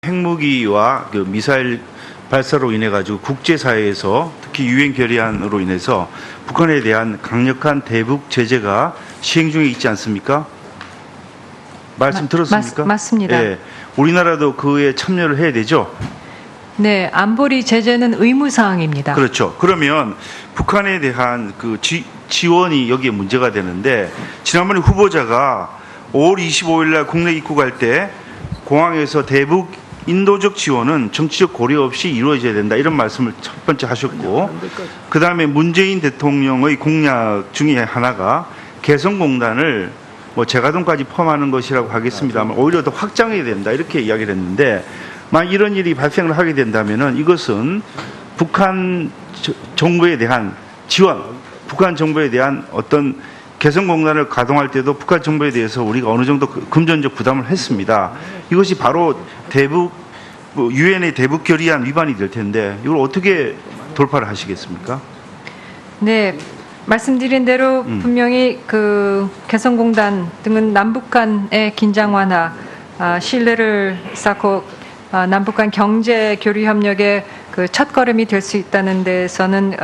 핵무기와 그 미사일 발사로 인해 가지고 국제사회에서 특히 유엔 결의안으로 인해서 북한에 대한 강력한 대북 제재가 시행 중에 있지 않습니까? 말씀 들었습니까? 맞습니다. 예, 우리나라도 그에 참여를 해야 되죠. 네, 안보리 제재는 의무 사항입니다. 그렇죠. 그러면 북한에 대한 그 지원이 여기에 문제가 되는데, 지난번에 후보자가 5월 25일 날 국내 입국할 때 공항에서 대북 인도적 지원은 정치적 고려 없이 이루어져야 된다, 이런 말씀을 첫 번째 하셨고, 그 다음에 문재인 대통령의 공약 중에 하나가 개성공단을 뭐 재가동까지 포함하는 것이라고 하겠습니다만 오히려 더 확장해야 된다, 이렇게 이야기를 했는데, 만약 이런 일이 발생을 하게 된다면은 이것은 북한 정부에 대한 지원, 북한 정부에 대한 어떤 개성공단을 가동할 때도 북한 정부에 대해서 우리가 어느 정도 금전적 부담을 했습니다. 이것이 바로 대북 유엔의 대북 결의안 위반이 될 텐데 이걸 어떻게 돌파를 하시겠습니까? 네, 말씀드린 대로 분명히 그 개성공단 등은 남북 간의 긴장 완화, 신뢰를 쌓고 남북 간 경제 교류 협력의 그 첫걸음이 될 수 있다는 데에서는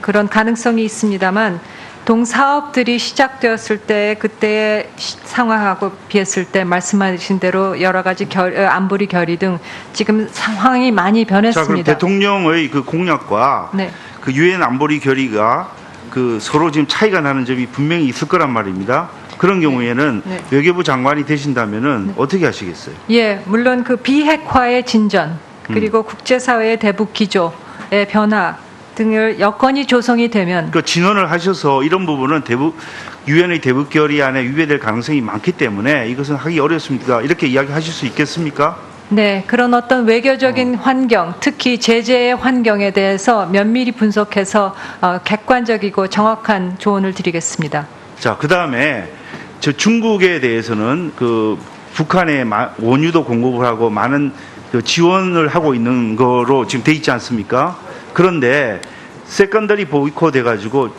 그런 가능성이 있습니다만, 동사업들이 시작되었을 때 그때의 상황하고 비했을 때 말씀하신 대로 여러 가지 안보리 결의 등 지금 상황이 많이 변했습니다. 자, 그럼 대통령의 그 공약과 네. 그 유엔 안보리 결의가 그 서로 지금 차이가 나는 점이 분명히 있을 거란 말입니다. 그런 경우에는 네. 외교부 장관이 되신다면은 어떻게 하시겠어요? 예, 물론 그 비핵화의 진전, 그리고 국제사회의 대북 기조의 변화 등을 여건이 조성이 되면, 그 진언을 하셔서 이런 부분은 유엔의 대북 결의안에 위배될 가능성이 많기 때문에 이것은 하기 어렵습니다, 이렇게 이야기하실 수 있겠습니까? 네, 그런 어떤 외교적인 환경, 특히 제재의 환경에 대해서 면밀히 분석해서 객관적이고 정확한 조언을 드리겠습니다. 자, 그 다음에 저 중국에 대해서는 그 북한에 원유도 공급을 하고 많은 그 지원을 하고 있는 거로 지금 돼 있지 않습니까? 그런데 세컨더리 보이콧 해가지고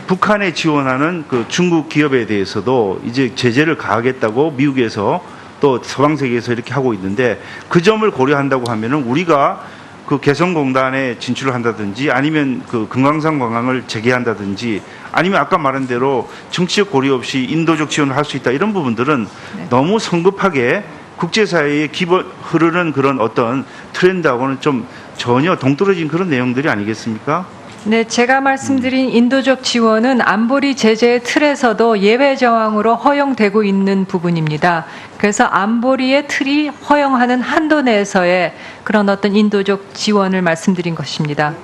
북한에 지원하는 그 중국 기업에 대해서도 이제 제재를 가하겠다고 미국에서 또 서방 세계에서 이렇게 하고 있는데, 그 점을 고려한다고 하면은 우리가 그 개성공단에 진출을 한다든지 아니면 그 금강산 관광을 재개한다든지 아니면 아까 말한 대로 정치적 고려 없이 인도적 지원을 할 수 있다, 이런 부분들은 네. 너무 성급하게 국제사회에 흐르는 그런 어떤 트렌드하고는 좀 전혀 동떨어진 그런 내용들이 아니겠습니까? 네, 제가 말씀드린 인도적 지원은 안보리 제재의 틀에서도 예외 정황으로 허용되고 있는 부분입니다. 그래서 안보리의 틀이 허용하는 한도 내에서의 그런 어떤 인도적 지원을 말씀드린 것입니다.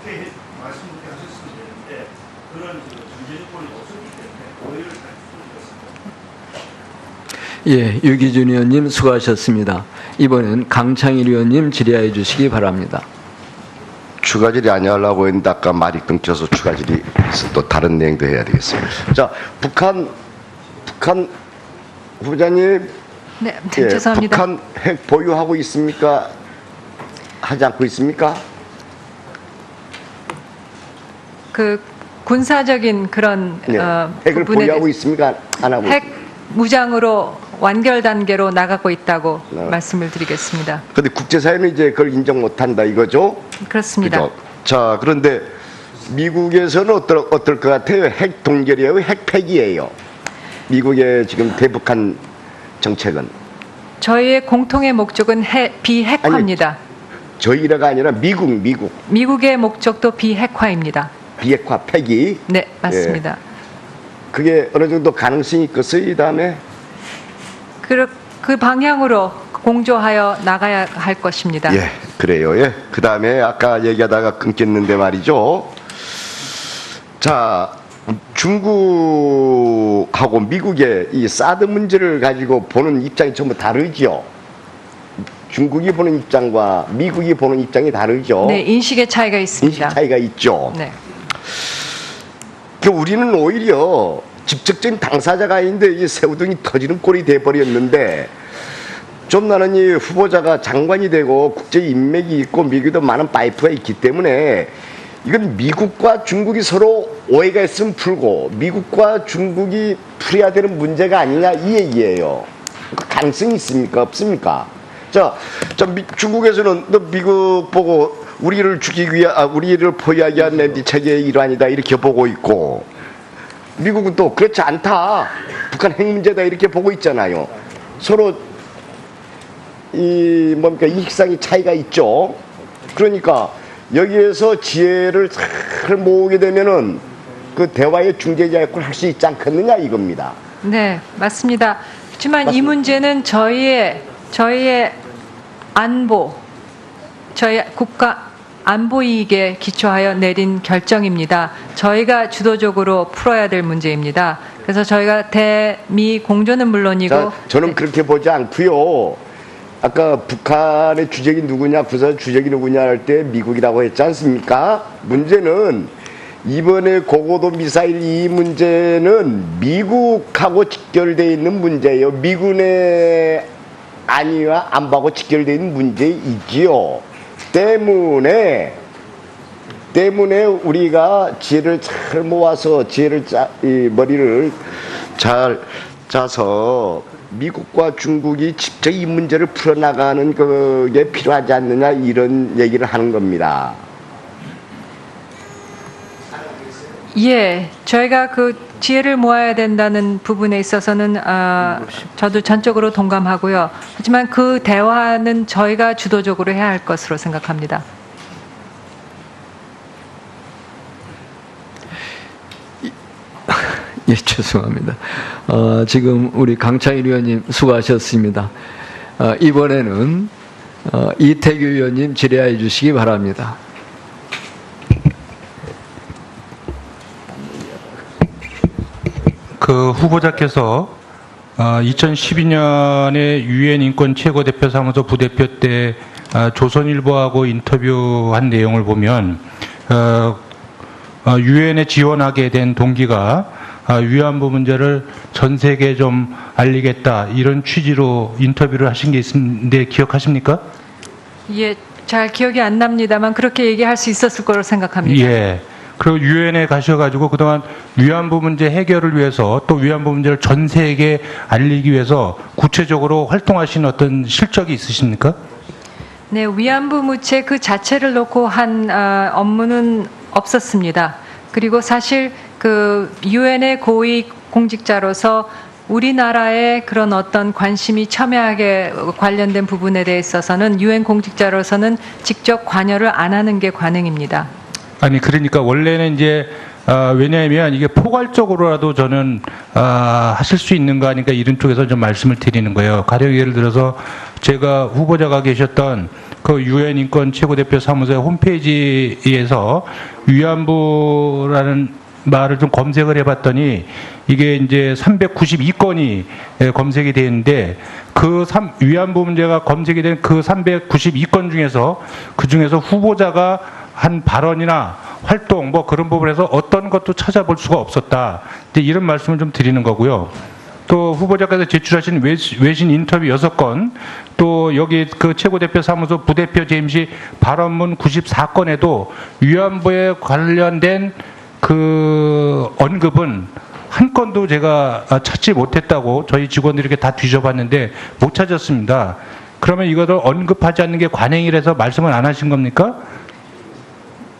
예, 유기준 의원님 수고하셨습니다. 이번엔 강창일 의원님 질의해 주시기 바랍니다. 추가 질의 안 하려고 했는데 아까 말이 끊겨서 추가 질의 또 다른 내용도 해야 되겠습니다. 자, 북한 후보자님, 네, 예, 죄송합니다. 북한 핵 보유하고 있습니까? 하지 않고 있습니까? 그 군사적인 그런 네. 핵을 부분에 보유하고 있습니까? 안 하고 핵 있습니까? 무장으로 완결 단계로 나가고 있다고 네. 말씀을 드리겠습니다. 근데 국제사회는 이제 그걸 인정 못한다 이거죠? 그렇습니다. 그죠? 자, 그런데 미국에서는 어떨 것 같아요? 핵 동결이에요? 핵 폐기예요? 미국의 지금 대북한 정책은? 저희의 공통의 목적은 비핵화입니다. 저희라가 아니라 미국. 미국의 목적도 비핵화입니다. 비핵화 폐기. 네, 맞습니다. 그게 어느 정도 가능성이 있겠어요, 이 다음에? 그 방향으로 공조하여 나가야 할 것입니다. 예, 그래요. 예. 그 다음에 아까 얘기하다가 끊겼는데 말이죠. 자, 중국하고 미국의 이 사드 문제를 가지고 보는 입장이 전부 다르죠. 중국이 보는 입장과 미국이 보는 입장이 다르죠. 네, 인식의 차이가 있습니다. 인식 차이가 있죠. 네. 우리는 오히려 직접적인 당사자가 아닌데 이 새우등이 터지는 꼴이 돼버렸는데, 좀 나는 이 후보자가 장관이 되고 국제 인맥이 있고 미국에도 많은 파이프가 있기 때문에 이건 미국과 중국이 서로 오해가 있으면 풀고 미국과 중국이 풀어야 되는 문제가 아니냐 이 얘기예요. 가능성이 있습니까? 없습니까? 중국에서는 너 미국 보고 우리를 죽이기 위한, 우리를 포위하기 위한 랜디 체계의 일환이다 이렇게 보고 있고, 미국은 또 그렇지 않다, 북한 핵 문제다 이렇게 보고 있잖아요. 서로 이 뭡니까 인식상의 차이가 있죠. 그러니까 여기에서 지혜를 잘 모으게 되면은 그 대화의 중재자 역할을 할 수 있지 않겠느냐 이겁니다. 네, 맞습니다. 그렇지만 이 맞습니다. 문제는 저희의 안보, 저희 국가 안보 이익에 기초하여 내린 결정입니다. 저희가 주도적으로 풀어야 될 문제입니다. 그래서 저희가 대미 공조는 물론이고, 자, 저는 그렇게 보지 않고요. 아까 북한의 주적이 누구냐, 부산 주적이 누구냐 할 때 미국이라고 했지 않습니까? 문제는 이번에 고고도 미사일 이 문제는 미국하고 직결되어 있는 문제예요. 미군의 안위와 안보하고 직결되어 있는 문제이지요. 때문에 우리가 지혜를 잘 모아서 이 머리를 잘 짜서 미국과 중국이 직접 이 문제를 풀어나가는 그게 필요하지 않느냐 이런 얘기를 하는 겁니다. 예, 저희가 그 지혜를 모아야 된다는 부분에 있어서는 저도 전적으로 동감하고요. 하지만 그 대화는 저희가 주도적으로 해야 할 것으로 생각합니다. 예, 죄송합니다. 지금 우리 강창일 의원님 수고하셨습니다. 이번에는 이태규 의원님 질의해 주시기 바랍니다. 그 후보자께서 2012년에 유엔 인권 최고대표 사무소 부대표 때 조선일보하고 인터뷰한 내용을 보면 유엔에 지원하게 된 동기가 위안부 문제를 전 세계에 좀 알리겠다 이런 취지로 인터뷰를 하신 게 있는데 기억하십니까? 예, 잘 기억이 안 납니다만 그렇게 얘기할 수 있었을 거로 생각합니다. 예. 그리고 유엔에 가셔가지고 그동안 위안부 문제 해결을 위해서 또 위안부 문제를 전 세계에 알리기 위해서 구체적으로 활동하신 어떤 실적이 있으십니까? 네, 위안부 문제 그 자체를 놓고 한 업무는 없었습니다. 그리고 사실 그 유엔의 고위 공직자로서 우리나라의 그런 어떤 관심이 첨예하게 관련된 부분에 대해 있어서는 유엔 공직자로서는 직접 관여를 안 하는 게 관행입니다. 아니 그러니까 원래는 이제 왜냐하면 이게 포괄적으로라도 저는 하실 수 있는 거 아닌가 이런 쪽에서 좀 말씀을 드리는 거예요. 가령 예를 들어서 제가 후보자가 계셨던 그 유엔 인권 최고대표 사무소의 홈페이지에서 위안부라는 말을 좀 검색을 해봤더니 이게 이제 392건이 검색이 되는데 위안부 문제가 검색이 된 그 392건 중에서 그 중에서 후보자가 한 발언이나 활동 뭐 그런 부분에서 어떤 것도 찾아볼 수가 없었다. 이런 말씀을 좀 드리는 거고요. 또 후보자께서 제출하신 외신 인터뷰 6건, 또 여기 그 최고대표 사무소 부대표 재임 시 발언문 94건에도 위안부에 관련된 그 언급은 한 건도 제가 찾지 못했다고 저희 직원들이 이렇게 다 뒤져봤는데 못 찾았습니다. 그러면 이것을 언급하지 않는 게 관행이라서 말씀을 안 하신 겁니까?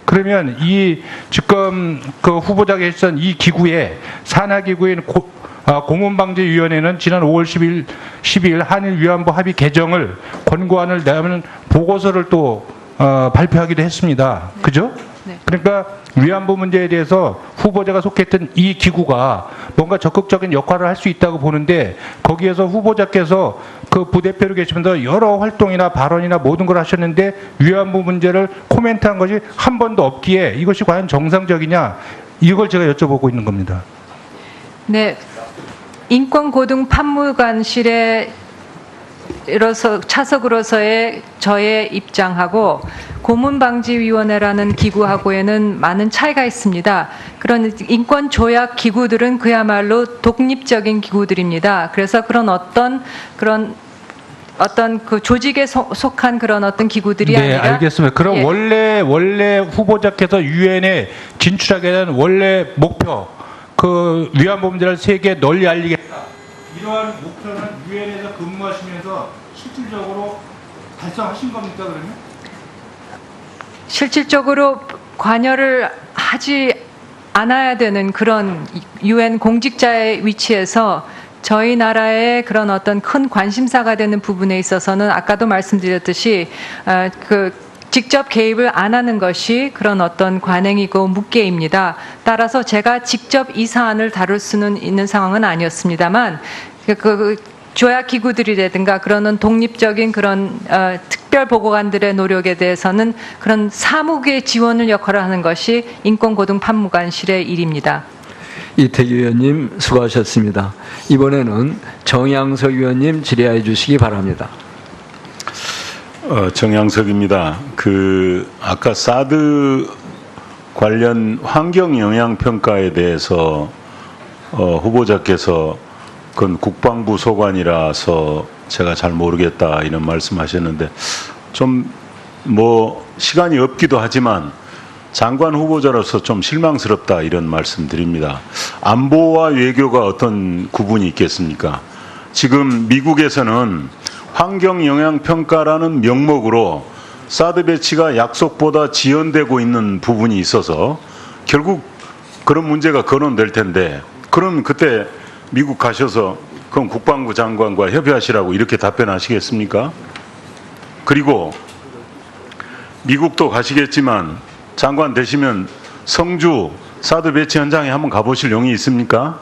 그러면 이 지금 그 후보자가 계셨던 이 기구에 산하기구인 공문방지위원회는 지난 5월 12일 한일 위안부 합의 개정을 권고안을 내는 보고서를 또 발표하기도 했습니다. 그죠? 네. 그러니까 위안부 문제에 대해서 후보자가 속했던 이 기구가 뭔가 적극적인 역할을 할 수 있다고 보는데 거기에서 후보자께서 그 부대표로 계시면서 여러 활동이나 발언이나 모든 걸 하셨는데 위안부 문제를 코멘트한 것이 한 번도 없기에 이것이 과연 정상적이냐 이걸 제가 여쭤보고 있는 겁니다. 네, 인권고등판무관실에 차석으로서의 저의 입장하고 고문방지위원회라는 기구하고에는 많은 차이가 있습니다. 그런 인권조약 기구들은 그야말로 독립적인 기구들입니다. 그래서 그런 어떤 그 조직에 속한 그런 어떤 기구들이 네, 아니라. 알겠습니다. 그럼 예. 원래 후보자께서 유엔에 진출하게 된 원래 목표, 그 위안부 문제를 세계에 널리 알리겠다. 이러한 목표는 유엔에서 근무하시면서 실질적으로 달성하신 겁니까 그러면? 실질적으로 관여를 하지 않아야 되는 그런 UN 공직자의 위치에서 저희 나라의 그런 어떤 큰 관심사가 되는 부분에 있어서는 아까도 말씀드렸듯이 직접 개입을 안 하는 것이 그런 어떤 관행이고 묵계입니다. 따라서 제가 직접 이 사안을 다룰 수는 있는 상황은 아니었습니다만 조약 기구들이라든가 그런 독립적인 그런 특별 보고관들의 노력에 대해서는 그런 사무의 지원을 역할을 하는 것이 인권고등판무관실의 일입니다. 이태규 의원님 수고하셨습니다. 이번에는 정양석 의원님 질의해 주시기 바랍니다. 정양석입니다. 아까 사드 관련 환경 영향 평가에 대해서 후보자께서 그건 국방부 소관이라서 제가 잘 모르겠다 이런 말씀하셨는데 좀 시간이 없기도 하지만 장관 후보자로서 좀 실망스럽다 이런 말씀드립니다. 안보와 외교가 어떤 구분이 있겠습니까? 지금 미국에서는 환경 영향 평가라는 명목으로 사드 배치가 약속보다 지연되고 있는 부분이 있어서 결국 그런 문제가 거론될 텐데 그럼 그때 미국 가셔서 그럼 국방부 장관과 협의하시라고 이렇게 답변하시겠습니까? 그리고 미국도 가시겠지만 장관 되시면 성주 사드 배치 현장에 한번 가보실 용이 있습니까?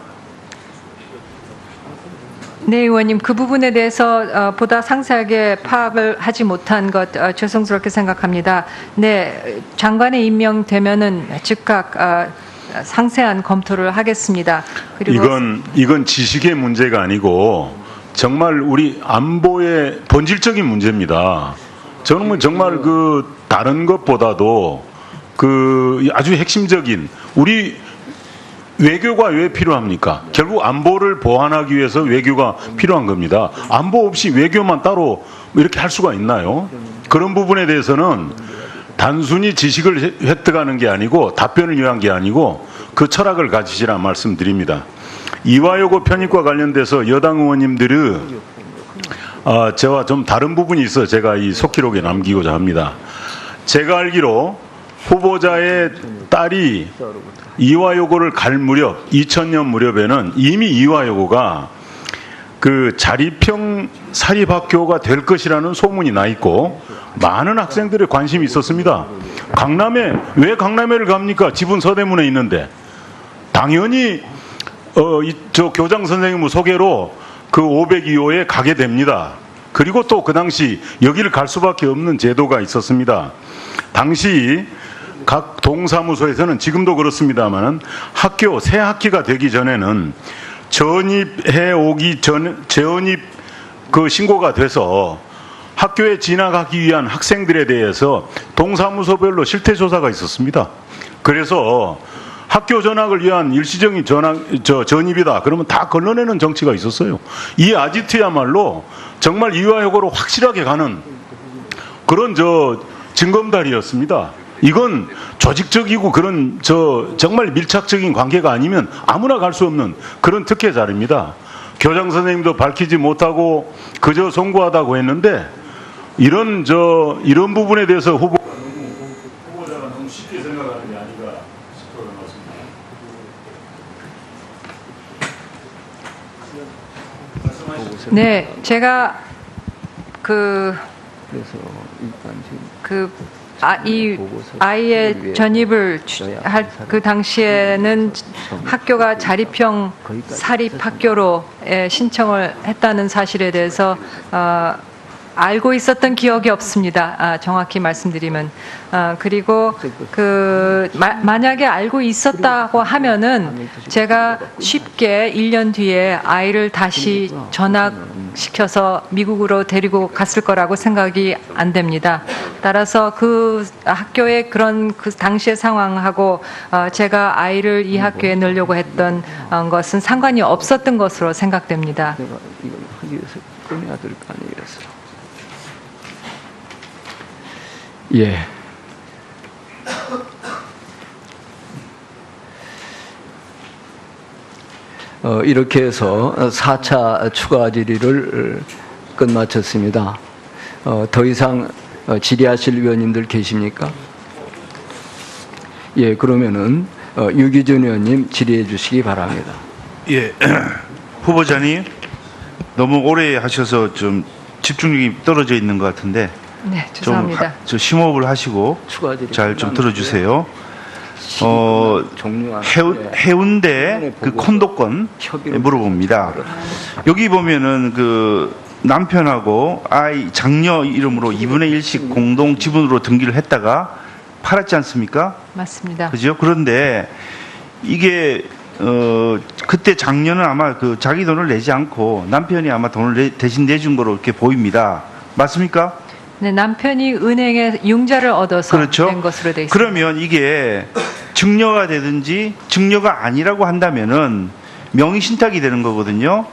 네, 의원님. 그 부분에 대해서 보다 상세하게 파악을 하지 못한 것 죄송스럽게 생각합니다. 네, 장관에 임명되면은 즉각 상세한 검토를 하겠습니다. 그리고 이건 지식의 문제가 아니고 정말 우리 안보의 본질적인 문제입니다. 저는 정말 다른 것보다도 아주 핵심적인 우리 외교가 왜 필요합니까? 결국 안보를 보완하기 위해서 외교가 필요한 겁니다. 안보 없이 외교만 따로 이렇게 할 수가 있나요? 그런 부분에 대해서는 단순히 지식을 획득하는 게 아니고 답변을 위한 게 아니고 그 철학을 가지시라 말씀드립니다. 이화여고 편입과 관련돼서 여당 의원님들이 저와 좀 다른 부분이 있어 제가 이 속기록에 남기고자 합니다. 제가 알기로 후보자의 딸이 이화여고를 갈 무렵 2000년 무렵에는 이미 이화여고가 자립형 사립학교가 될 것이라는 소문이 나 있고 많은 학생들의 관심이 있었습니다. 왜 강남에를 갑니까? 집은 서대문에 있는데 당연히 저 교장 선생님 소개로 502호에 가게 됩니다. 그리고 또 그 당시 여기를 갈 수밖에 없는 제도가 있었습니다. 당시 각 동사무소에서는 지금도 그렇습니다만 새 학기가 되기 전에는 재원입 신고가 돼서 학교에 진학하기 위한 학생들에 대해서 동사무소별로 실태조사가 있었습니다. 그래서 학교 전학을 위한 일시적인 전입이다. 그러면 다 걸러내는 정치가 있었어요. 이 아지트야말로 정말 이화여고로 확실하게 가는 그런 징검다리였습니다. 이건 조직적이고 그런 정말 밀착적인 관계가 아니면 아무나 갈 수 없는 그런 특혜 자리입니다. 교장 선생님도 밝히지 못하고 그저 송구하다고 했는데 이런 부분에 대해서 후보자가 너무 쉽게 생각하는 게 아닌가 싶어요. 네, 제가 이 아이의 전입을 할 그 당시에는 학교가 자립형 사립학교로 신청을 했다는 사실에 대해서 알고 있었던 기억이 없습니다. 정확히 말씀드리면. 그리고 만약에 알고 있었다고 하면은 제가 쉽게 1년 뒤에 아이를 다시 전학시켜서 미국으로 데리고 갔을 거라고 생각이 안 됩니다. 따라서 그 학교의 그 당시의 상황하고 제가 아이를 이 학교에 넣으려고 했던 것은 상관이 없었던 것으로 생각됩니다. 내가 이걸 하기 위해서 꺼내야 될 거 아니겠어요? 예. 이렇게 해서 4차 추가 질의를 끝마쳤습니다. 더 이상 질의하실 위원님들 계십니까? 예, 그러면은 유기준 의원님 질의해 주시기 바랍니다. 예, 후보자님 너무 오래 하셔서 좀 집중력이 떨어져 있는 것 같은데 네, 죄송합니다. 좀 심호흡을 하시고 추가 질의 잘 좀 끝나는데요. 들어주세요. 종료한 해운대 그 콘도권 물어봅니다. 여기 보면은 그 남편하고 아이 장녀 이름으로 2분의 1씩 공동 지분으로 등기를 했다가 팔았지 않습니까? 맞습니다. 그죠? 그런데 이게 그때 장녀는 아마 그 자기 돈을 내지 않고 남편이 아마 돈을 대신 내준 거로 이렇게 보입니다. 맞습니까? 네, 남편이 은행에 융자를 얻어서 그렇죠. 낸 것으로 되어 있습니다. 그러면 이게 증여가 되든지 증여가 아니라고 한다면은 명의 신탁이 되는 거거든요.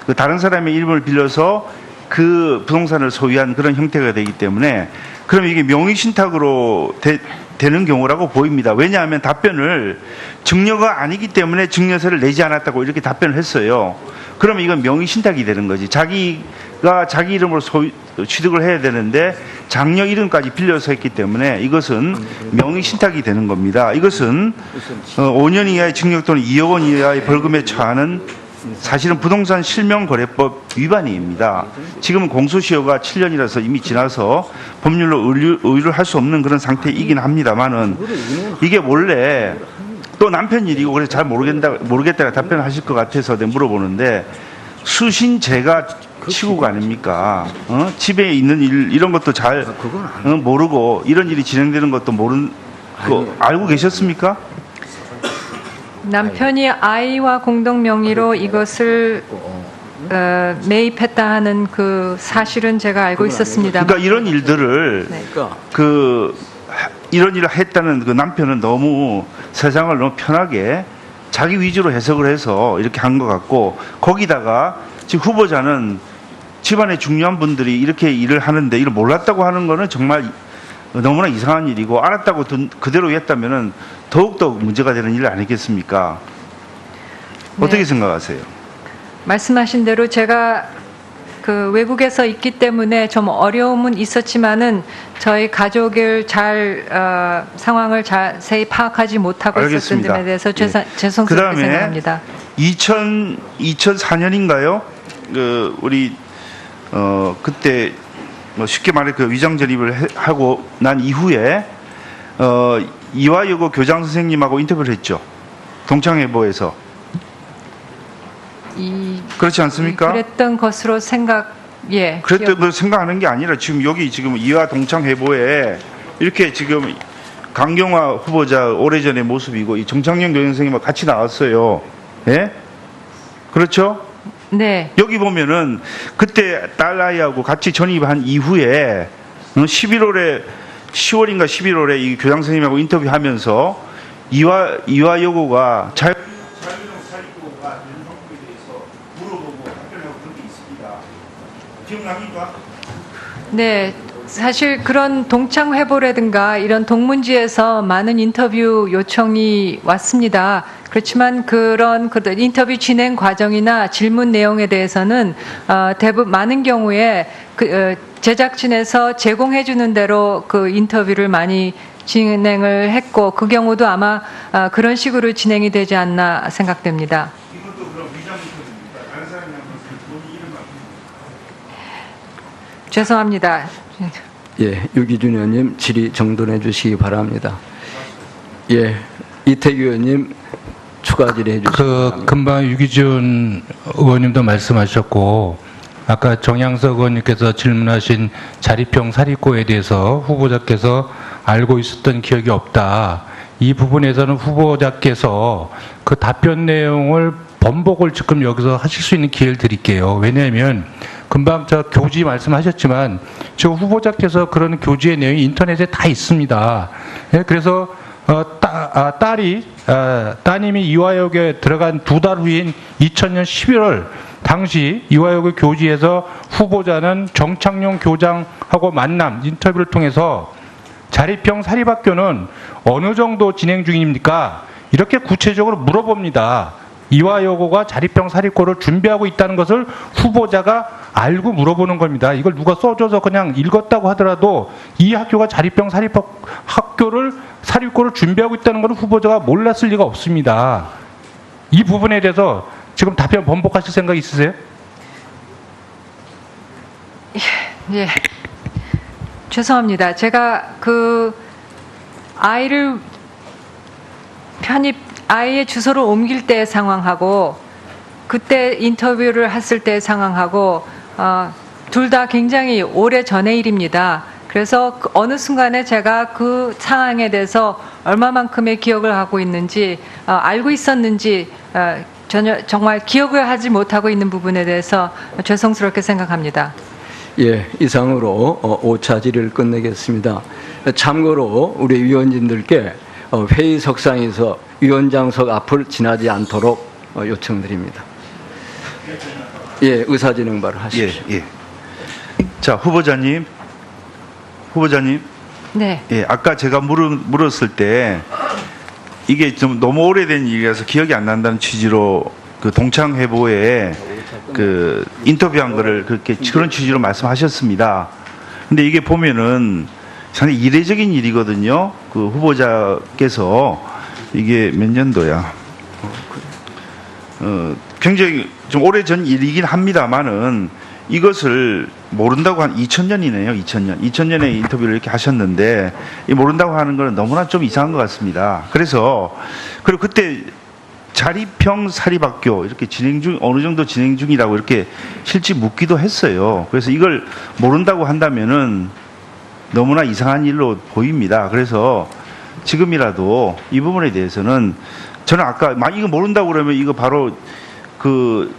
그 다른 사람의 이름을 빌려서 그 부동산을 소유한 그런 형태가 되기 때문에 그럼 이게 명의 신탁으로 되는 경우라고 보입니다. 왜냐하면 답변을 증여가 아니기 때문에 증여세를 내지 않았다고 이렇게 답변을 했어요. 그러면 이건 명의 신탁이 되는 거지. 자기가 자기 이름으로 취득을 해야 되는데 장녀 이름까지 빌려서 했기 때문에 이것은 명의 신탁이 되는 겁니다. 이것은 5년 이하의 징역 또는 2억 원 이하의 벌금에 처하는 사실은 부동산 실명거래법 위반입니다. 지금은 공소시효가 7년이라서 이미 지나서 법률로 의뢰를 할 수 없는 그런 상태이긴 합니다만은 이게 원래 또 남편 일이고 그래서 잘 모르겠다가 답변하실 것 같아서 내가 물어보는데 수신제가 치고가 아닙니까? 집에 있는 일 이런 것도 잘 모르고 이런 일이 진행되는 것도 모르는 거 알고 계셨습니까? 남편이 아이와 공동 명의로 이것을 매입했다 하는 그 사실은 제가 알고 있었습니다. 그러니까 이런 일들을 네. 이런 일을 했다는 그 남편은 너무 세상을 너무 편하게 자기 위주로 해석을 해서 이렇게 한 것 같고 거기다가 지금 후보자는 집안의 중요한 분들이 이렇게 일을 하는데 이걸 몰랐다고 하는 거는 정말 너무나 이상한 일이고 알았다고 그대로 했다면은 더욱더 문제가 되는 일 아니겠습니까? 어떻게 네. 생각하세요? 말씀하신 대로 제가 그 외국에서 있기 때문에 좀 어려움은 있었지만은 저희 가족을 상황을 자세히 파악하지 못하고 있었던 알겠습니다. 점에 대해서 예. 죄송스럽게 그다음에 생각합니다. 2004년인가요? 우리 그때 뭐 쉽게 말해 그 위장 전입을 하고 난 이후에 이화여고 교장 선생님하고 인터뷰를 했죠. 동창회보에서. 그렇지 않습니까? 그랬던 것으로 그랬던 걸 생각하는 게 아니라 지금 여기 지금 이화 동창회보에 이렇게 지금 강경화 후보자 오래전의 모습이고 이 정창영 교장 선생님하고 같이 나왔어요. 예? 그렇죠? 네. 여기 보면은 그때 딸 아이하고 같이 전입한 이후에 10월인가 11월에 이 교장 선생님하고 인터뷰하면서 이화여고가 자유로운 사립고가 되는 방법에 대해서 물어보고 답변하고 그런 게 있습니다. 기억납니까? 네. 사실 그런 동창회보라든가 이런 동문지에서 많은 인터뷰 요청이 왔습니다. 그렇지만 그런 인터뷰 진행 과정이나 질문 내용에 대해서는 대부분 많은 경우에 제작진에서 제공해 주는 대로 그 인터뷰를 많이 진행을 했고 그 경우도 아마 그런 식으로 진행이 되지 않나 생각됩니다. 이것도 그럼 위장 인터뷰입니까? 다른 사람이 한 것은 본인 이름만. 죄송합니다. 예, 유기준 의원님 질의 정돈해 주시기 바랍니다. 예, 이태규 의원님 추가 질의해 주시기 바랍니다. 금방 유기준 의원님도 말씀하셨고 아까 정양석 의원님께서 질문하신 자립형 사립고에 대해서 후보자께서 알고 있었던 기억이 없다. 이 부분에서는 후보자께서 그 답변 내용을 번복을 지금 여기서 하실 수 있는 기회를 드릴게요. 왜냐하면 금방 저 교지 말씀하셨지만 지금 후보자께서 그런 교지의 내용이 인터넷에 다 있습니다. 예, 그래서 따님이 이화여고에 들어간 2달 후인 2000년 11월 당시 이화여고 교지에서 후보자는 정창용 교장하고 만남 인터뷰를 통해서 자립형 사립학교는 어느 정도 진행 중입니까? 이렇게 구체적으로 물어봅니다. 이화 여고가 자립형 사립고를 준비하고 있다는 것을 후보자가 알고 물어보는 겁니다. 이걸 누가 써줘서 그냥 읽었다고 하더라도 이 학교가 자립형 사립고를 준비하고 있다는 것을 후보자가 몰랐을 리가 없습니다. 이 부분에 대해서 지금 답변 번복하실 생각 있으세요? 예. 죄송합니다. 제가 그 아이를 아이의 주소를 옮길 때의 상황하고 그때 인터뷰를 했을 때의 상황하고 둘 다 굉장히 오래 전의 일입니다. 그래서 어느 순간에 제가 그 상황에 대해서 얼마만큼의 기억을 하고 있는지 알고 있었는지 전혀 정말 기억을 하지 못하고 있는 부분에 대해서 죄송스럽게 생각합니다. 예, 이상으로 5차 질의를 끝내겠습니다. 참고로 우리 위원진들께 회의석상에서 위원장석 앞을 지나지 않도록 요청드립니다. 예, 의사진행 바로 하십시오. 예. 자, 후보자님. 네. 예, 아까 제가 물었을 때 이게 좀 너무 오래된 일이라서 기억이 안 난다는 취지로 그 동창회보에 그 인터뷰한 거를 그런 취지로 말씀하셨습니다. 근데 이게 보면은 상당히 이례적인 일이거든요. 그 후보자께서 이게 몇 년도야? 굉장히 좀 오래전 일이긴 합니다만은 이것을 모른다고 한 2000년이네요. 2000년에 인터뷰를 이렇게 하셨는데 이 모른다고 하는 거는 너무나 좀 이상한 것 같습니다. 그리고 그때 자립형 사립학교 이렇게 어느 정도 진행 중이라고 이렇게 실제 묻기도 했어요. 그래서 이걸 모른다고 한다면은 너무나 이상한 일로 보입니다. 그래서 지금이라도 이 부분에 대해서는 저는 아까 이거 모른다고 그러면 이거 바로 그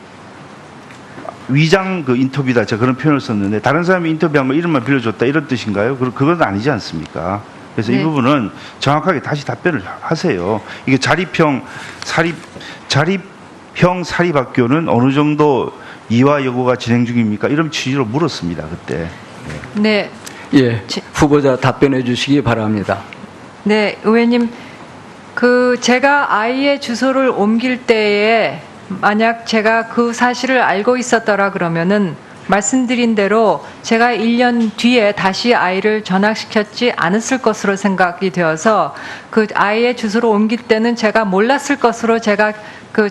위장 그 인터뷰다 제가 그런 표현을 썼는데 다른 사람이 인터뷰한 거 이름만 빌려줬다 이런 뜻인가요? 그건 아니지 않습니까? 그래서 네. 이 부분은 정확하게 다시 답변을 하세요. 이게 자립형 사립학교는 어느 정도 이화 여고가 진행 중입니까? 이런 취지로 물었습니다 그때. 네. 예, 후보자 답변해 주시기 바랍니다. 네, 의원님, 제가 아이의 주소를 옮길 때에 만약 제가 그 사실을 알고 있었더라 그러면은 말씀드린 대로 제가 1년 뒤에 다시 아이를 전학시켰지 않았을 것으로 생각이 되어서 그 아이의 주소를 옮길 때는 제가 몰랐을 것으로 제가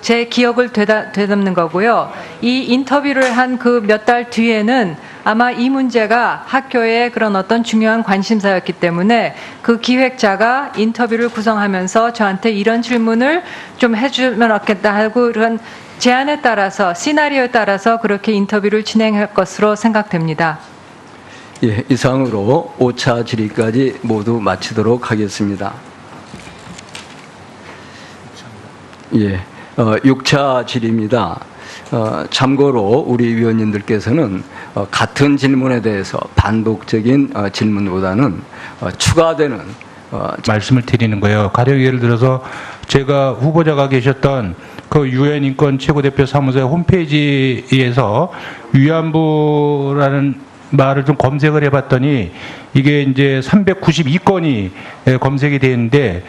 제 기억을 되짚는 거고요. 이 인터뷰를 한 그 몇 달 뒤에는 아마 이 문제가 학교의 그런 어떤 중요한 관심사였기 때문에 그 기획자가 인터뷰를 구성하면서 저한테 이런 질문을 좀 해주면 어떻겠다 하고 그런 제안에 따라서 시나리오에 따라서 그렇게 인터뷰를 진행할 것으로 생각됩니다. 예, 이상으로 5차 질의까지 모두 마치도록 하겠습니다. 예, 6차 질의입니다. 참고로 우리 위원님들께서는 같은 질문에 대해서 반복적인 질문보다는 추가되는 말씀을 드리는 거예요. 가령 예를 들어서 제가 후보자가 계셨던 그 유엔 인권 최고대표 사무소의 홈페이지에서 위안부라는 말을 좀 검색을 해봤더니 이게 이제 392건이 검색이 되는데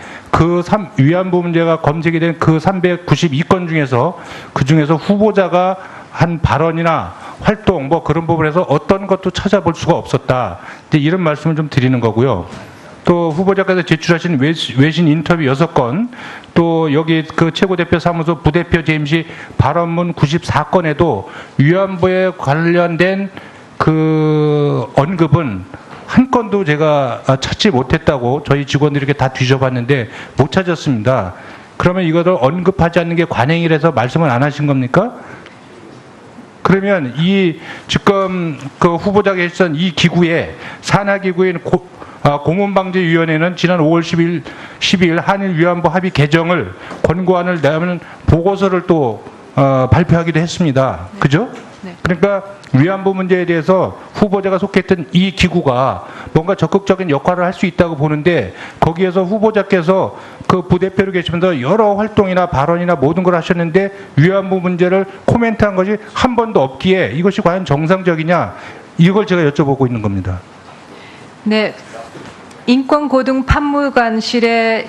위안부 문제가 검색이 된 그 392건 중에서 후보자가 한 발언이나 활동 뭐 그런 부분에서 어떤 것도 찾아볼 수가 없었다. 이런 말씀을 좀 드리는 거고요. 또 후보자께서 제출하신 외신 인터뷰 6건, 또 여기 그 최고대표 사무소 부대표 재임시 발언문 94건에도 위안부에 관련된 그 언급은 한 건도 제가 찾지 못했다고 저희 직원들이 이렇게 다 뒤져봤는데 못 찾았습니다. 그러면 이것을 언급하지 않는 게 관행이라서 말씀을 안 하신 겁니까? 그러면 지금 그 후보자가 계셨던 이 기구에 산하기구인 고문방지위원회는 지난 5월 12일 한일 위안부 합의 개정을 권고안을 내는 보고서를 또 발표하기도 했습니다. 그죠? 네. 그러니까 위안부 문제에 대해서 후보자가 속했던 이 기구가 뭔가 적극적인 역할을 할 수 있다고 보는데 거기에서 후보자께서 그 부대표로 계시면서 여러 활동이나 발언이나 모든 걸 하셨는데 위안부 문제를 코멘트한 것이 한 번도 없기에 이것이 과연 정상적이냐 이걸 제가 여쭤보고 있는 겁니다. 네. 인권고등판무관실의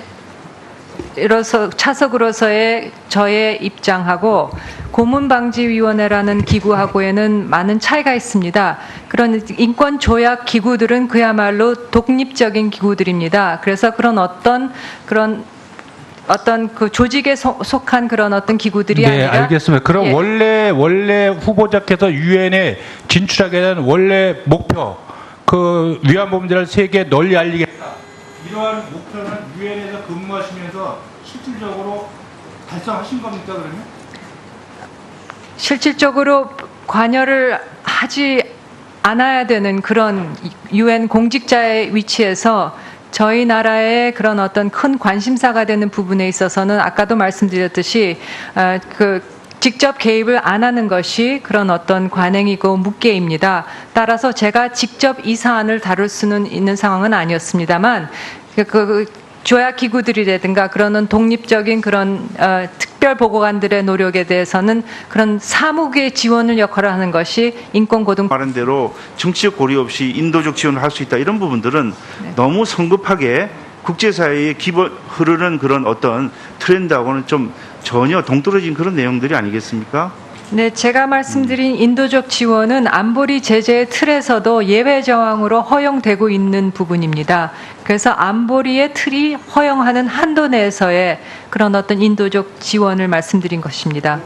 차석으로서의 저의 입장하고 고문방지위원회라는 기구하고에는 많은 차이가 있습니다. 그런 인권 조약 기구들은 그야말로 독립적인 기구들입니다. 그래서 어떤 그 조직에 속한 그런 어떤 기구들이 네, 아니라 알겠습니다. 그럼 예. 원래 후보자께서 유엔에 진출하게 된 원래 목표, 그 위안부 문제를 세계에 널리 알리겠다. 이러한 목표는 유엔에서 근무하시면서 실질적으로 달성하신 겁니까, 그러면? 실질적으로 관여를 하지 않아야 되는 그런 유엔 공직자의 위치에서 저희 나라의 그런 어떤 큰 관심사가 되는 부분에 있어서는 아까도 말씀드렸듯이 직접 개입을 안 하는 것이 그런 어떤 관행이고 묵계입니다. 따라서 제가 직접 이 사안을 다룰 수는 있는 상황은 아니었습니다만 조약 기구들이라든가 그런 독립적인 그런 특별 보고관들의 노력에 대해서는 그런 사무의 지원을 역할을 하는 것이 인권고등 말한 대로 정치적 고려 없이 인도적 지원을 할 수 있다 이런 부분들은 너무 성급하게 국제사회에 흐르는 그런 어떤 트렌드하고는 좀 전혀 동떨어진 그런 내용들이 아니겠습니까? 네, 제가 말씀드린 인도적 지원은 안보리 제재의 틀에서도 예외 정황으로 허용되고 있는 부분입니다. 그래서 안보리의 틀이 허용하는 한도 내에서의 그런 어떤 인도적 지원을 말씀드린 것입니다.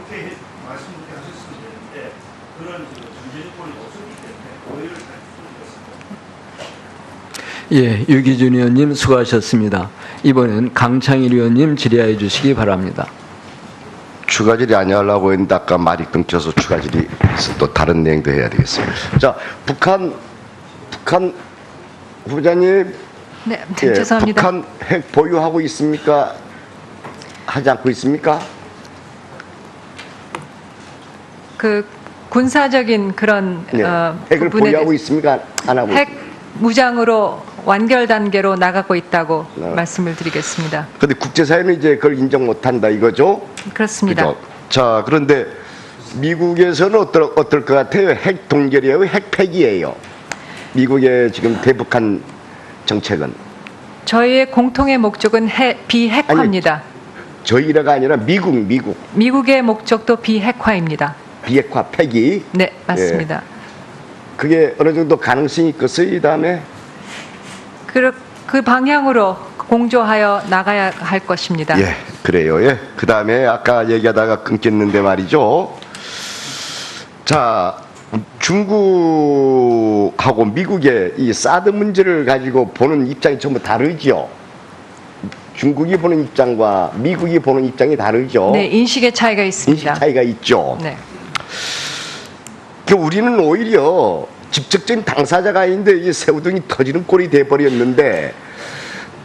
예, 유기준 의원님 수고하셨습니다. 이번엔 강창일 의원님 질의해 주시기 바랍니다. 추가 질의 아니하려고 했는데 아까 말이 끊겨서 추가 질의 또 다른 내용도 해야 되겠습니다. 자, 북한 후보자님, 네, 예, 죄송합니다. 북한 핵 보유하고 있습니까? 하지 않고 있습니까? 그 군사적인 그런 네. 핵을 부분에 보유하고 대해서 있습니까? 안 하고 핵 무장으로 완결 단계로 나가고 있다고 네. 말씀을 드리겠습니다. 근데 국제사회는 이제 그걸 인정 못한다 이거죠? 그렇습니다. 그죠? 자, 그런데 미국에서는 어떨 것 같아요? 핵 동결이에요? 핵 폐기예요? 미국의 지금 대북한 정책은 저희의 공통의 목적은 비핵화입니다. 저희라가 아니라 미국 미국의 목적도 비핵화입니다. 비핵화 폐기. 네, 맞습니다. 그게 어느 정도 가능성이 있겠어요? 이 다음에 그 방향으로 공조하여 나가야 할 것입니다. 예, 그래요. 예. 그 다음에 아까 얘기하다가 끊겼는데 말이죠. 자, 중국하고 미국의 이 사드 문제를 가지고 보는 입장이 전부 다르죠. 중국이 보는 입장과 미국이 보는 입장이 다르죠. 네, 인식의 차이가 있습니다. 인식 차이가 있죠. 네. 우리는 오히려 직접적인 당사자가 아닌데 이 새우등이 터지는 꼴이 돼버렸는데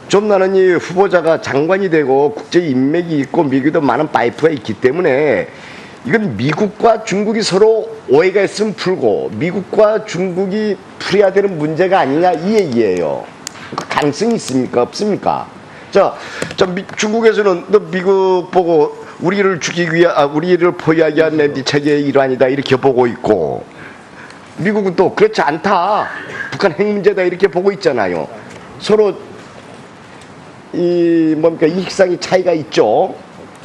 좀 나는 이 후보자가 장관이 되고 국제 인맥이 있고 미국에도 많은 파이프가 있기 때문에 이건 미국과 중국이 서로 오해가 있으면 풀고 미국과 중국이 풀어야 되는 문제가 아니냐 이 얘기예요. 가능성이 있습니까? 없습니까? 중국에서는 너 미국 보고 우리를 죽이기 위한 우리를 포위하기 위한 랜디 체계의 일환이다 이렇게 보고 있고 미국은 또 그렇지 않다. 북한 핵 문제다 이렇게 보고 있잖아요. 서로 이익상의 차이가 있죠.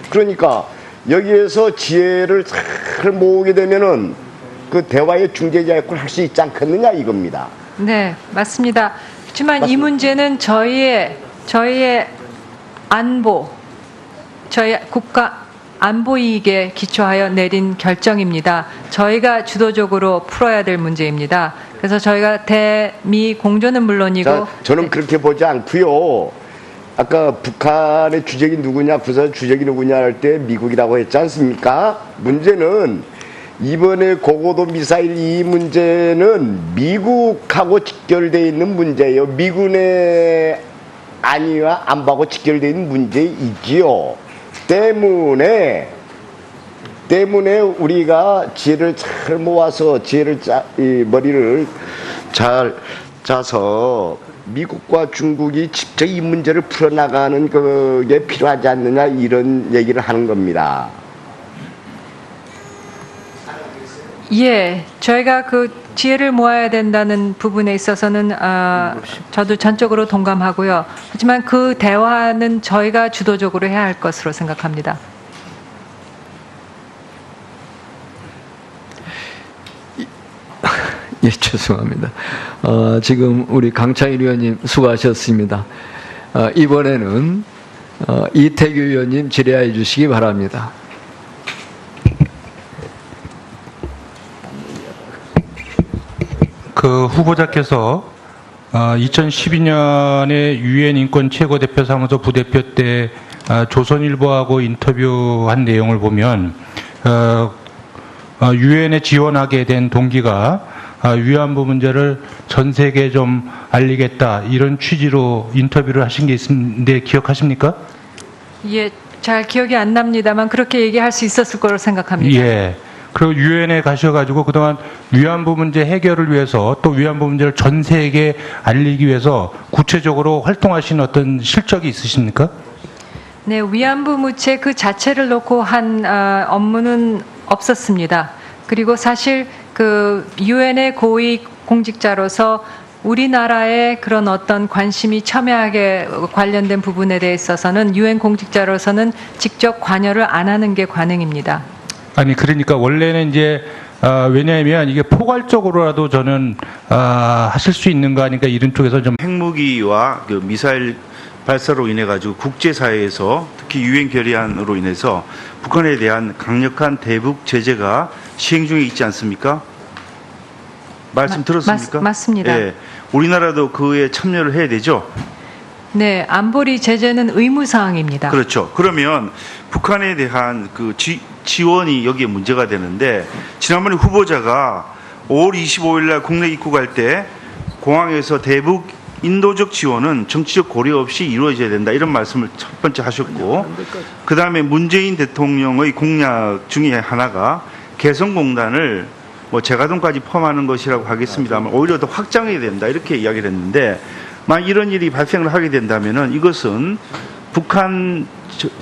그러니까 여기에서 지혜를 잘 모으게 되면은 그 대화의 중재자 역할을 할 수 있지 않겠느냐 이겁니다. 네, 맞습니다. 하지만 이 문제는 저희의 안보, 저희 국가 안보 이익에 기초하여 내린 결정입니다. 저희가 주도적으로 풀어야 될 문제입니다. 그래서 저희가 대미 공조는 물론이고 자, 저는 그렇게 보지 않고요. 아까 북한의 주적이 누구냐, 부산 주적이 누구냐 할 때 미국이라고 했지 않습니까? 문제는 이번에 고고도 미사일 이 문제는 미국하고 직결되어 있는 문제예요. 미군의 안위와 안보하고 직결되어 있는 문제이지요. 때문에 우리가 지혜를 잘 모아서 머리를 잘 짜서 미국과 중국이 직접 이 문제를 풀어나가는 그게 필요하지 않느냐 이런 얘기를 하는 겁니다. 예, 저희가 지혜를 모아야 된다는 부분에 있어서는 저도 전적으로 동감하고요. 하지만 그 대화는 저희가 주도적으로 해야 할 것으로 생각합니다. 예, 죄송합니다. 지금 우리 강창일 의원님 수고하셨습니다. 이번에는 이태규 의원님 질의해 주시기 바랍니다. 그 후보자께서 2012년에 유엔 인권 최고대표 사무소 부대표 때 조선일보하고 인터뷰한 내용을 보면 유엔에 지원하게 된 동기가 위안부 문제를 전 세계에 좀 알리겠다 이런 취지로 인터뷰를 하신 게 있는데 기억하십니까? 예, 잘 기억이 안 납니다만 그렇게 얘기할 수 있었을 거로 생각합니다. 예. 그리고 유엔에 가셔가지고 그동안 위안부 문제 해결을 위해서 또 위안부 문제를 전 세계에 알리기 위해서 구체적으로 활동하신 어떤 실적이 있으십니까? 네, 위안부 문제 그 자체를 놓고 한 업무는 없었습니다. 그리고 사실 그 유엔의 고위 공직자로서 우리나라의 그런 어떤 관심이 첨예하게 관련된 부분에 대해 있어서는 유엔 공직자로서는 직접 관여를 안 하는 게 관행입니다. 아니 그러니까 원래는 이제 왜냐하면 이게 포괄적으로라도 저는 하실 수 있는 거 아닌가 이런 쪽에서 좀 핵무기와 그 미사일 발사로 인해 가지고 국제사회에서 특히 유엔 결의안으로 인해서 북한에 대한 강력한 대북 제재가 시행 중에 있지 않습니까? 말씀 들었습니까? 맞습니다. 예, 우리나라도 그에 참여를 해야 되죠. 네, 안보리 제재는 의무 사항입니다. 그렇죠. 그러면 북한에 대한 그 지원이 여기에 문제가 되는데 지난번에 후보자가 5월 25일 날 국내 입국할 때 공항에서 대북 인도적 지원은 정치적 고려 없이 이루어져야 된다 이런 말씀을 첫 번째 하셨고 그 다음에 문재인 대통령의 공약 중에 하나가 개성공단을 뭐 재가동까지 포함하는 것이라고 하겠습니다만 오히려 더 확장해야 된다 이렇게 이야기를 했는데 만약 이런 일이 발생을 하게 된다면은 이것은 북한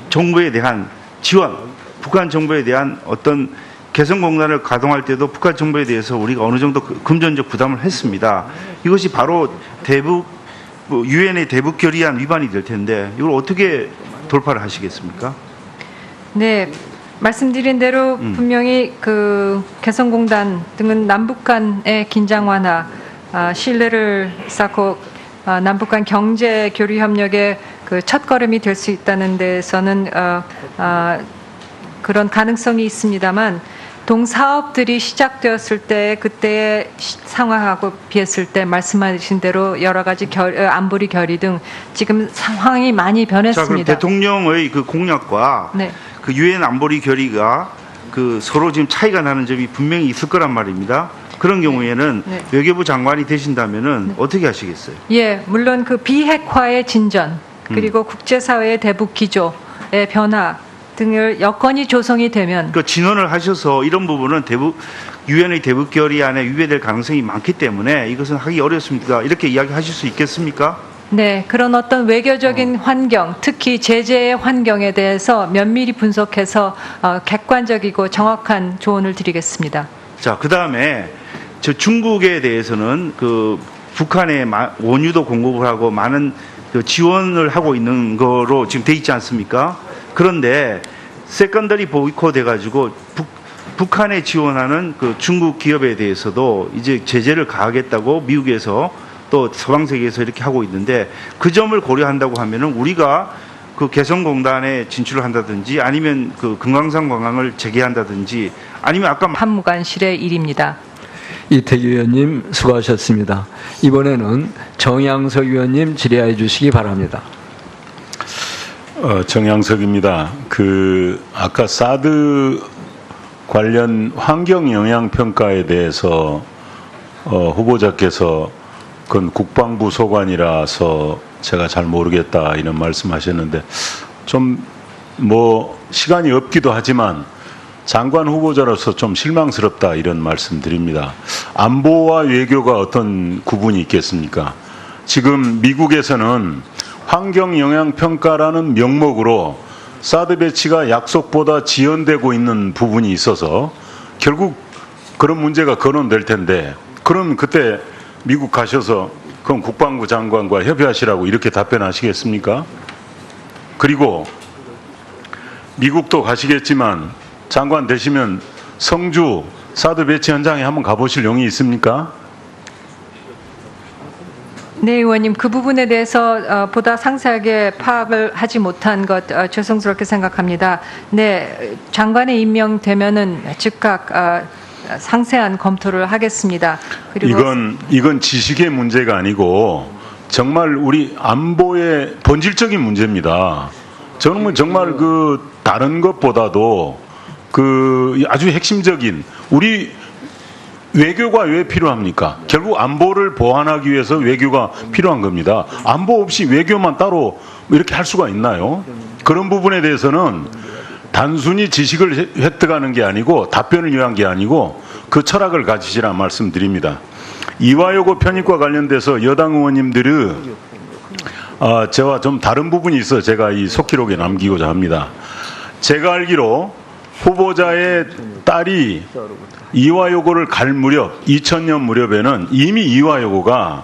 정부에 대한 지원, 북한 정부에 대한 어떤 개성공단을 가동할 때도 북한 정부에 대해서 우리가 어느 정도 금전적 부담을 했습니다. 이것이 바로 대북 유엔의 대북 결의안 위반이 될 텐데 이걸 어떻게 돌파를 하시겠습니까? 네, 말씀드린 대로 분명히 그 개성공단 등은 남북 간의 긴장 완화, 신뢰를 쌓고 남북 간 경제 교류 협력의 그 첫걸음이 될 수 있다는 데서는 그런 가능성이 있습니다만 동사업들이 시작되었을 때 그때의 상황하고 비했을 때 말씀하신 대로 여러 가지 안보리 결의 등 지금 상황이 많이 자, 그럼 변했습니다. 대통령의 그 공약과 네. 그 유엔 안보리 결의가 그 서로 지금 차이가 나는 점이 분명히 있을 거란 말입니다. 그런 경우에는 네. 외교부 장관이 되신다면은 어떻게 하시겠어요? 예, 물론 그 비핵화의 진전 그리고 국제사회의 대북 기조의 변화 등을 여건이 조성이 되면 그 진언을 하셔서 이런 부분은 유엔의 대북 결의안에 위배될 가능성이 많기 때문에 이것은 하기 어렵습니다. 이렇게 이야기하실 수 있겠습니까? 네, 그런 어떤 외교적인 환경, 특히 제재의 환경에 대해서 면밀히 분석해서 객관적이고 정확한 조언을 드리겠습니다. 자, 그 다음에 저 중국에 대해서는 그 북한에 원유도 공급을 하고 많은 그 지원을 하고 있는 거로 지금 돼 있지 않습니까? 그런데 세컨더리 보이콧 해가지고 북한에 지원하는 그 중국 기업에 대해서도 이제 제재를 가하겠다고 미국에서 또 서방 세계에서 이렇게 하고 있는데 그 점을 고려한다고 하면은 우리가 그 개성공단에 진출을 한다든지 아니면 그 금강산 관광을 재개한다든지 아니면 아까 한무관실의 일입니다. 이태규 의원님 수고하셨습니다. 이번에는 정양석 의원님 질의해 주시기 바랍니다. 정양석입니다. 그 아까 사드 관련 환경 영향 평가에 대해서 후보자께서 그건 국방부 소관이라서 제가 잘 모르겠다 이런 말씀하셨는데 좀 뭐 시간이 없기도 하지만 장관 후보자로서 좀 실망스럽다 이런 말씀드립니다. 안보와 외교가 어떤 구분이 있겠습니까? 지금 미국에서는 환경 영향 평가라는 명목으로 사드 배치가 약속보다 지연되고 있는 부분이 있어서 결국 그런 문제가 거론될 텐데 그럼 그때 미국 가셔서 그럼 국방부 장관과 협의하시라고 이렇게 답변하시겠습니까? 그리고 미국도 가시겠지만 장관 되시면 성주 사드 배치 현장에 한번 가보실 용이 있습니까? 네, 의원님, 그 부분에 대해서 보다 상세하게 파악을 하지 못한 것 죄송스럽게 생각합니다. 네, 장관에 임명되면은 즉각 상세한 검토를 하겠습니다. 그리고 이건 지식의 문제가 아니고 정말 우리 안보의 본질적인 문제입니다. 저는 뭐 정말 그 다른 것보다도 그 아주 핵심적인 우리 외교가 왜 필요합니까? 결국 안보를 보완하기 위해서 외교가 필요한 겁니다. 안보 없이 외교만 따로 이렇게 할 수가 있나요? 그런 부분에 대해서는 단순히 지식을 획득하는 게 아니고 답변을 위한 게 아니고 그 철학을 가지시라 말씀드립니다. 이화여고 편입과 관련돼서 여당 의원님들은 저와 좀 다른 부분이 있어 제가 이 속기록에 남기고자 합니다. 제가 알기로 후보자의 딸이 이화여고를 갈 무렵 2000년 무렵에는 이미 이화여고가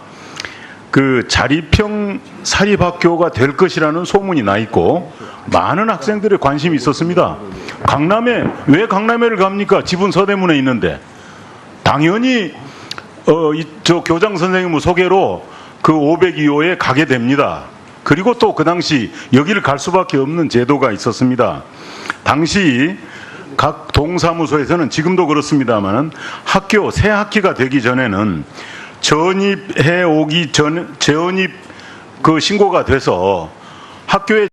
그 자립형 사립학교가 될 것이라는 소문이 나 있고 많은 학생들의 관심이 있었습니다. 왜 강남에를 갑니까? 집은 서대문에 있는데. 당연히 저 교장 선생님 소개로 그 502호에 가게 됩니다. 그리고 또 그 당시 여기를 갈 수밖에 없는 제도가 있었습니다. 당시 각 동사무소에서는 지금도 그렇습니다만 새 학기가 되기 전에는 전입 그 신고가 돼서 학교에